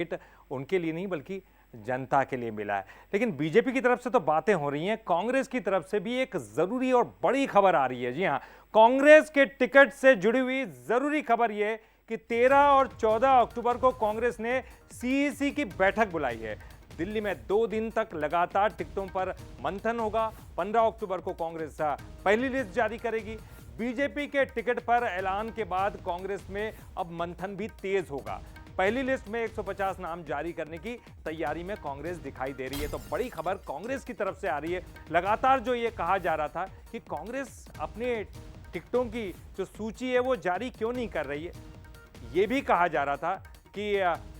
Ticket उनके लिए नहीं बल्कि जनता के लिए मिला है। लेकिन बीजेपी की तरफ से तो बातें हो रही हैं, कांग्रेस की तरफ से भी एक जरूरी और बड़ी खबर आ रही है। जी हां, कांग्रेस के टिकट से जुड़ी हुई जरूरी खबर यह कि 13 और 14 अक्टूबर को कांग्रेस ने सीईसी की बैठक बुलाई है। दिल्ली में 2 दिन तक लगातार टिकटों पर मंथन होगा। 15 अक्टूबर को कांग्रेस पहली लिस्ट जारी करेगी। बीजेपी के टिकट पर ऐलान के बाद कांग्रेस में अब मंथन भी तेज होगा। पहली लिस्ट में 150 नाम जारी करने की तैयारी में कांग्रेस दिखाई दे रही है। तो बड़ी खबर कांग्रेस की तरफ से आ रही है। लगातार जो ये कहा जा रहा था कि कांग्रेस अपने टिकटों की जो सूची है वो जारी क्यों नहीं कर रही है, ये भी कहा जा रहा था कि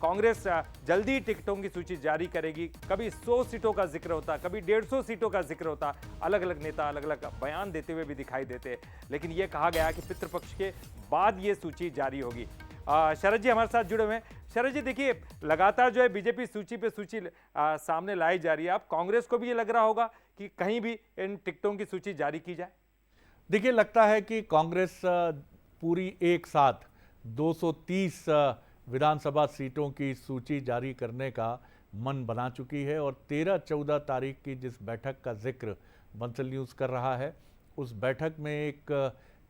कांग्रेस जल्दी टिकटों की सूची जारी करेगी। कभी 100 सीटों का जिक्र होता, कभी 150 सीटों का जिक्र होता। अलग अलग नेता अलग अलग बयान देते हुए भी दिखाई देते, लेकिन यह कहा गया कि पितृपक्ष के बाद ये सूची जारी होगी। शरद जी हमारे साथ जुड़े हुए हैं। शरद जी देखिए, लगातार जो है बीजेपी सूची पे सूची सामने लाई जा रही है। अब कांग्रेस को भी ये लग रहा होगा कि कहीं भी इन टिकटों की सूची जारी की जाए। देखिए, लगता है कि कांग्रेस पूरी एक साथ 230 विधानसभा सीटों की सूची जारी करने का मन बना चुकी है और 13-14 तारीख की जिस बैठक का जिक्र बंसल न्यूज़ कर रहा है, उस बैठक में एक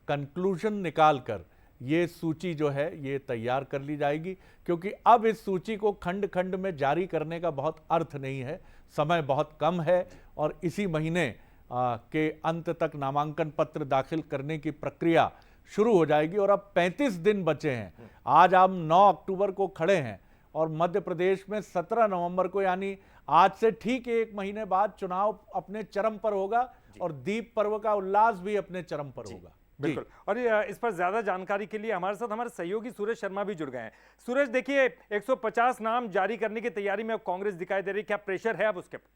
कंक्लूजन निकालकर ये सूची जो है ये तैयार कर ली जाएगी। क्योंकि अब इस सूची को खंड खंड में जारी करने का बहुत अर्थ नहीं है, समय बहुत कम है और इसी महीने के अंत तक नामांकन पत्र दाखिल करने की प्रक्रिया शुरू हो जाएगी और अब 35 दिन बचे हैं। आज हम 9 अक्टूबर को खड़े हैं और मध्य प्रदेश में 17 नवंबर को, यानी आज से ठीक 1 महीने बाद चुनाव अपने चरम पर होगा और दीप पर्व का उल्लास भी अपने चरम पर होगा। बिल्कुल। और इस पर ज्यादा जानकारी के लिए हमारे साथ हमारे सहयोगी सूरज शर्मा भी जुड़ गए हैं। सूरज देखिए, 150 नाम जारी करने की तैयारी में अब कांग्रेस दिखाई दे रही है, क्या प्रेशर है अब उसके पर?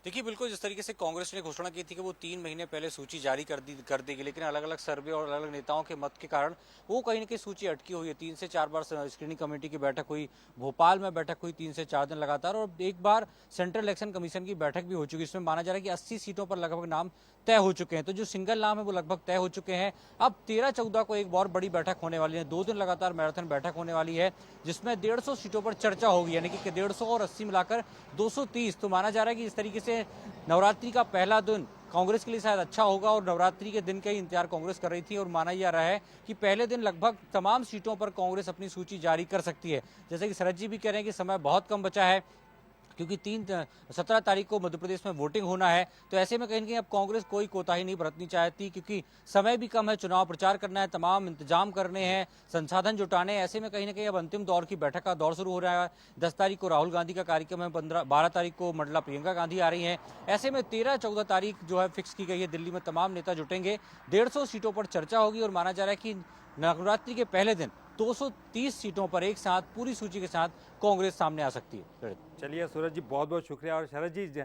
देखिए, बिल्कुल जिस तरीके से कांग्रेस ने घोषणा की थी कि वो 3 महीने पहले सूची जारी कर देगी, लेकिन अलग अलग सर्वे और अलग अलग नेताओं के मत के कारण वो कहीं ना कहीं सूची अटकी हुई है। 3 से 4 बार स्क्रीनिंग कमेटी की बैठक हुई, भोपाल में बैठक हुई 3 से 4 दिन लगातार, और एक बार सेंट्रल इलेक्शन कमीशन की बैठक भी हो चुकी है। इसमें माना जा रहा है कि 80 सीटों पर लगभग नाम तय हो चुके हैं। तो जो सिंगल नाम है वो लगभग तय हो चुके हैं। अब 13-14 को एक बहुत बड़ी बैठक होने वाली है। 2 दिन लगातार मैराथन बैठक होने वाली है, जिसमें 150 सीटों पर चर्चा होगी, यानी कि 150 और 80 मिलाकर 230। तो माना जा रहा है कि इस तरीके से नवरात्रि का पहला दिन कांग्रेस के लिए शायद अच्छा होगा और नवरात्रि के दिन का ही इंतजार कांग्रेस कर रही थी और माना जा रहा है कि पहले दिन लगभग तमाम सीटों पर कांग्रेस अपनी सूची जारी कर सकती है। जैसे कि शरद जी भी कह रहे हैं कि समय बहुत कम बचा है, क्योंकि 17 तारीख को मध्य प्रदेश में वोटिंग होना है। तो ऐसे में कहीं ना कहीं अब कांग्रेस कोई कोताही नहीं बरतनी चाहती, क्योंकि समय भी कम है, चुनाव प्रचार करना है, तमाम इंतजाम करने हैं, संसाधन जुटाने हैं। ऐसे में कहीं ना कहीं अब अंतिम दौर की बैठक का दौर शुरू हो रहा है। 10 तारीख को राहुल गांधी का कार्यक्रम है, 12 तारीख को मंडला प्रियंका गांधी आ रही हैं। ऐसे में 13-14 तारीख जो है फिक्स की गई है। दिल्ली में तमाम नेता जुटेंगे, 150 सीटों पर चर्चा होगी और माना जा रहा है कि नवरात्रि के पहले दिन 230 सीटों पर एक साथ पूरी सूची के साथ कांग्रेस सामने आ सकती है। चलिए सूरज जी, बहुत बहुत शुक्रिया। और शरद जी,